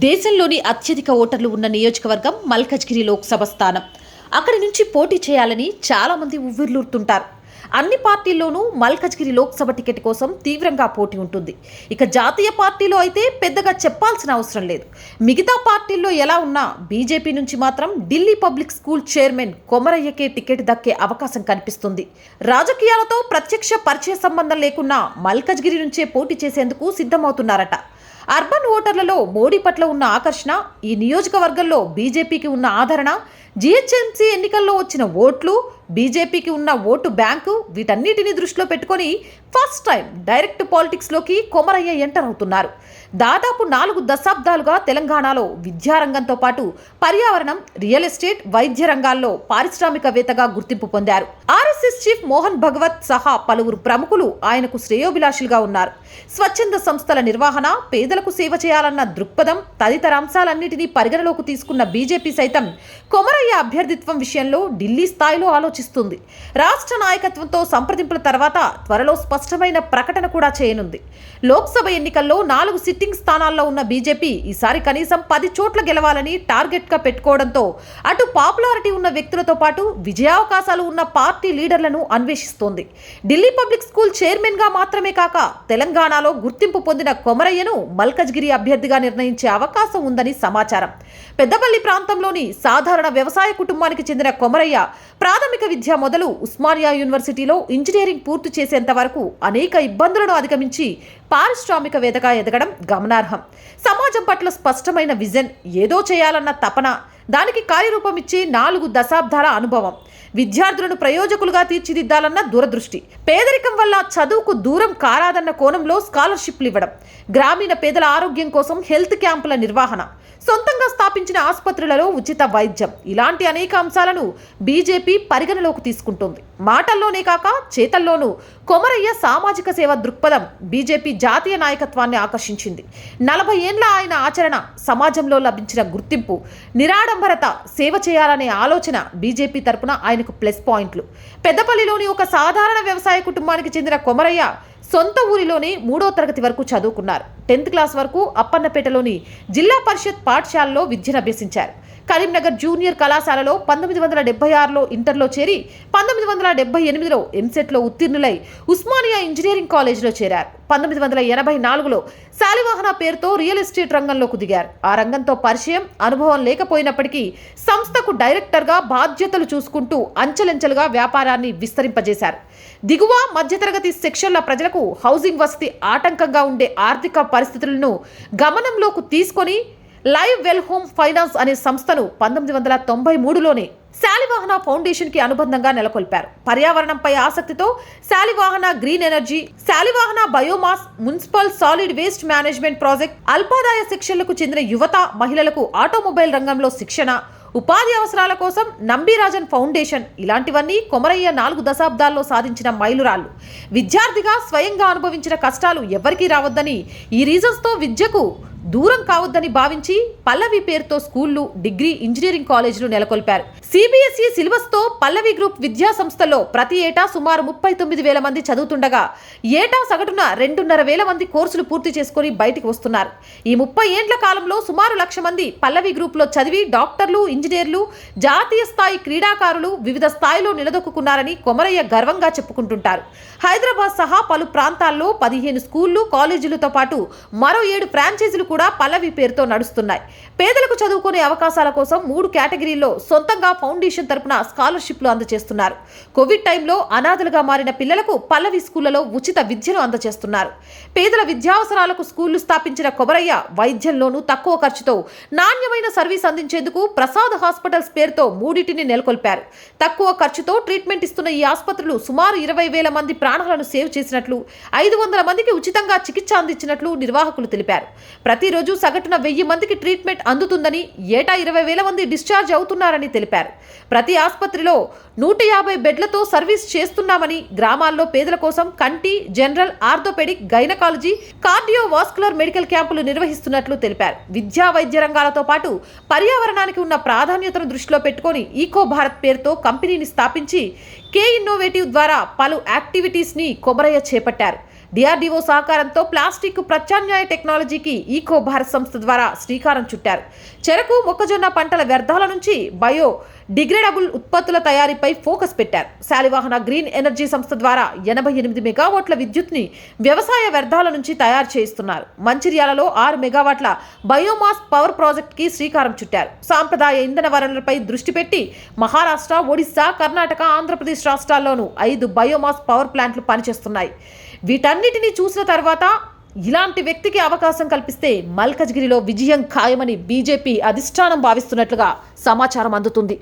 దేశంలోని అత్యధిక ఓటర్లు ఉన్న నియోజకవర్గం మల్కజ్గిరి లోక్సభ స్థానం. అక్కడి నుంచి పోటీ చేయాలని చాలా మంది ఉవ్విర్లూరుతుంటారు. అన్ని పార్టీల్లోనూ మల్కజ్గిరి లోక్సభ టికెట్ కోసం తీవ్రంగా పోటీ ఉంటుంది. ఇక జాతీయ పార్టీలో అయితే పెద్దగా చెప్పాల్సిన అవసరం లేదు. మిగతా పార్టీల్లో ఎలా ఉన్నా బీజేపీ నుంచి మాత్రం ఢిల్లీ పబ్లిక్ స్కూల్ చైర్మన్ కొమరయ్యకే టికెట్ దక్కే అవకాశం కనిపిస్తుంది. రాజకీయాలతో ప్రత్యక్ష పరిచయ సంబంధం లేకున్నా మల్కజ్గిరి నుంచే పోటీ చేసేందుకు సిద్ధమవుతున్నారట. అర్బన్ ఓటర్లలో మోడీ పట్ల ఉన్న ఆకర్షణ, ఈ నియోజకవర్గంలో బీజేపీకి ఉన్న ఆదరణ, జీహెచ్ఎంసీ ఎన్నికల్లో వచ్చిన ఓట్లు, బీజేపీకి ఉన్న ఓటు బ్యాంకు, వీటన్నిటిని దృష్టిలో పెట్టుకొని ఫస్ట్ టైం డైరెక్ట్ పాలిటిక్స్లోకి కొమరయ్య ఎంటర్ అవుతున్నారు. దాదాపు 4 దశాబ్దాలుగా తెలంగాణలో విద్యారంగంతో పాటు పర్యావరణం, రియల్ ఎస్టేట్, వైద్య రంగాల్లో పారిశ్రామికవేత్తగా గుర్తింపు పొందారు. ఆర్ఎస్ఎస్ చీఫ్ మోహన్ భగవత్ సహా పలువురు ప్రముఖులు ఆయనకు శ్రేయోభిలాషులుగా ఉన్నారు. స్వచ్ఛంద సంస్థల నిర్వహణ, పేదలకు సేవ చేయాలన్న దృక్పథం తదితర అంశాలన్నింటినీ పరిగణలోకి తీసుకున్న బీజేపీ సైతం కొమరయ్య అభ్యర్థిత్వం విషయంలో ఢిల్లీ స్థాయిలో ఆలోచిస్తుంది. రాష్ట్ర నాయకత్వంతో సంప్రదింపుల తర్వాత త్వరలో స్పష్టమైన ప్రకటన కూడా చేయనుంది. లోక్సభ ఎన్నికల్లో 4 సిట్టింగ్ స్థానాల్లో ఉన్న బీజేపీ ఈసారి కనీసం 10 చోట్ల గెలవాలని టార్గెట్గా పెట్టుకోవడంతో అటు పాపులారిటీ ఉన్న వ్యక్తులతో పాటు విజయావకాశాలు ఉన్న పార్టీ లీడర్లను అన్వేషిస్తోంది. ఢిల్లీ పబ్లిక్ స్కూల్ చైర్మన్గా మాత్రమే కాక తెలంగాణలో గుర్తింపు పొందిన కొమరయ్యను మల్కజ్గిరి అభ్యర్థిగా నిర్ణయించే అవకాశం ఉందని సమాచారం. పెద్దపల్లి ప్రాంతంలోని సాధారణ వ్యవసాయ కుటుంబానికి చెందిన కొమరయ్య ప్రాథమిక విద్య మొదలు ఉస్మానియా యూనివర్సిటీలో ఇంజనీరింగ్ పూర్తి చేసేంత వరకు అనేక ఇబ్బందులను అధిగమించి పారిశ్రామికవేత్తగా ఎదగడం గమనార్హం. సమాజం పట్ల స్పష్టమైన విజన్, ఏదో చేయాలన్న తపన, దానికి కార్యరూపం ఇచ్చే 4 దశాబ్దాల అనుభవం, విద్యార్థులను ప్రయోజకులుగా తీర్చిదిద్దాలన్న దూరదృష్టి, పేదరికం వల్ల చదువుకు దూరం కారాదన్న కోణంలో స్కాలర్షిప్లు ఇవ్వడం, గ్రామీణ పేదల ఆరోగ్యం కోసం హెల్త్ క్యాంపుల నిర్వహణ, సొంతంగా స్థాపించిన ఆసుపత్రులలో ఉచిత వైద్యం, ఇలాంటి అనేక అంశాలను బీజేపీ పరిగణలోకి తీసుకుంటుంది. మాటల్లోనే కాక చేతల్లోనూ కొమరయ్య సామాజిక సేవ దృక్పథం బీజేపీ జాతీయ నాయకత్వాన్ని ఆకర్షించింది. 40 ఏండ్ల ఆయన ఆచరణ, సమాజంలో లభించిన గుర్తింపు, నిరాడంబరత, సేవ చేయాలనే ఆలోచన బీజేపీ తరపున ఆయనకు ప్లస్ పాయింట్లు. పెద్దపల్లిలోని ఒక సాధారణ వ్యవసాయ కుటుంబానికి చెందిన కొమరయ్య సొంత ఊరిలోనే 3వ తరగతి వరకు చదువుకున్నారు. 10th క్లాస్ వరకు అప్పన్నపేటలోని జిల్లా పరిషత్ పాఠశాలలో విద్యను అభ్యసించారు. కరీంనగర్ జూనియర్ కళాశాలలో 1976లో ఇంటర్లో చేరి 1978లో ఎంసెట్లో ఉత్తీర్ణులై ఉస్మానియా ఇంజనీరింగ్ కాలేజీలో చేరారు. 1984లో శాలివాహన పేరుతో రియల్ ఎస్టేట్ రంగంలోకి దిగారు. ఆ రంగంతో పరిచయం, అనుభవం లేకపోయినప్పటికీ సంస్థకు డైరెక్టర్గా బాధ్యతలు చూసుకుంటూ అంచెలంచెలుగా వ్యాపారాన్ని విస్తరింపజేశారు. దిగువ మధ్యతరగతి సెక్షన్ల ప్రజలకు హౌసింగ్ వసతి ఆటంకంగా ఉండే ఆర్థిక పరిస్థితులను గమనంలోకి తీసుకొని లైవ్ వెల్ హోమ్ ఫైనాన్స్ అనే సంస్థను 1993లోనే శాలివాహన ఫౌండేషన్కి అనుబంధంగా నెలకొల్పారు. పర్యావరణంపై ఆసక్తితో Shalivahana green energy, Shalivahana biomass, municipal solid waste management project, అల్పాదాయ సెక్షన్లకు చెందిన యువత, మహిళలకు ఆటోమొబైల్ రంగంలో శిక్షణ, ఉపాధి అవసరాల కోసం నంబిరాజన్ ఫౌండేషన్, ఇలాంటివన్నీ కొమరయ్య 4 దశాబ్దాల్లో సాధించిన మైలురాళ్లు. విద్యార్థిగా స్వయంగా అనుభవించిన కష్టాలు ఎవరికీ రావద్దని, ఈ రీజన్స్తో విద్యకు దూరం కావద్దని భావించి పల్లవి పేరుతో స్కూళ్లు, డిగ్రీ, ఇంజనీరింగ్ కాలేజీలు నెలకొల్పారు. సిబిఎస్ఈ సిలబస్తో పల్లవి గ్రూప్ విద్యా సంస్థల్లో ప్రతి ఏటా సుమారు 39,000 మంది చదువుతుండగా ఏటా సగటున 2,500 మంది కోర్సులు పూర్తి చేసుకుని బయటికి వస్తున్నారు. ఈ 30 ఏండ్ల కాలంలో సుమారు 1,00,000 మంది పల్లవి గ్రూప్లో చదివి డాక్టర్లు, ఇంజనీర్లు, జాతీయ స్థాయి క్రీడాకారులు వివిధ స్థాయిలో నిలదొక్కున్నారని కొమరయ్య గర్వంగా చెప్పుకుంటుంటారు. హైదరాబాద్ సహా పలు ప్రాంతాల్లో 15 స్కూళ్లు, కాలేజీలతో పాటు మరో 7 ఫ్రాంచైజీలు కూడా పల్లవి పేరుతో నడుస్తున్నాయి. పేదలకు చదువుకునే అవకాశాల కోసం 3 కేటగిరీల్లో సొంతంగా ఫౌండేషన్ తరపున స్కాలర్షిప్లు అందజేస్తున్నారు. కోవిడ్ టైంలో అనాథలుగా మారిన పిల్లలకు పల్లవి స్కూళ్లలో ఉచిత విద్యను అందజేస్తున్నారు. పేదల విద్యావసరాలకు స్కూళ్లు స్థాపించిన కొమరయ్య వైద్యంలోనూ తక్కువ ఖర్చుతో నాణ్యమైన సర్వీస్ అందించేందుకు ప్రసాద్ హాస్పిటల్స్ పేరుతో 3టిని నెలకొల్పారు. తక్కువ ఖర్చుతో ట్రీట్మెంట్ ఇస్తున్న ఈ ఆసుపత్రులు సుమారు 20,000 మంది ప్రాణాలను సేవ్ చేసినట్లు, 500 మందికి ఉచితంగా చికిత్స అందించినట్లు నిర్వాహకులు తెలిపారు. ప్రతిరోజు సగటున 1000 మందికి ట్రీట్మెంట్ అందుతుందని, ఏటా 20,000 మంది డిశ్చార్జ్ అవుతున్నారని తెలిపారు. ప్రతి ఆసుపత్రిలో 150 బెడ్లతో సర్వీస్ చేస్తున్నామని, గ్రామాల్లో పేదల కోసం కంటి, general, orthopaedic, gynaecology, cardiovascular medical క్యాంపులు నిర్వహిస్తున్నట్లు తెలిపారు. విద్యా, వైద్య రంగాలతో పాటు పర్యావరణానికి ఉన్న ప్రాధాన్యతను దృష్టిలో పెట్టుకొని ఈకో భారత్ పేరుతో కంపెనీని స్థాపించి కే ఇన్నోవేటివ్ ద్వారా పలు యాక్టివిటీస్ని కొమరయ్య చేపట్టారు. డిఆర్డీఓ సహకారంతో ప్లాస్టిక్ ప్రత్యామ్నాయ టెక్నాలజీకి ఈకో భారత్ సంస్థ ద్వారా శ్రీకారం చుట్టారు. చెరకు, మొక్కజొన్న పంటల వ్యర్థాల నుంచి బయో డిగ్రేడబుల్ ఉత్పత్తుల తయారీపై ఫోకస్ పెట్టారు. శాలివాహన గ్రీన్ ఎనర్జీ సంస్థ ద్వారా 88 మెగావాట్ల విద్యుత్ని వ్యవసాయ వ్యర్థాల నుంచి తయారు చేయిస్తున్నారు. మంచిర్యాలలో 6 మెగావాట్ల బయోమాస్ పవర్ ప్రాజెక్ట్కి శ్రీకారం చుట్టారు. సాంప్రదాయ ఇంధన వనరులపై దృష్టి పెట్టి మహారాష్ట్ర, ఒడిశా, కర్ణాటక, ఆంధ్రప్రదేశ్ రాష్ట్రాల్లోనూ 5 బయోమాస్ పవర్ ప్లాంట్లు పనిచేస్తున్నాయి. వీటన్నిటిని చూసిన తర్వాత ఇలాంటి వ్యక్తికి అవకాశం కల్పిస్తే మల్కజ్గిరిలో విజయం ఖాయమని బీజేపీ అధిష్టానం భావిస్తున్నట్లుగా సమాచారం అందుతుంది.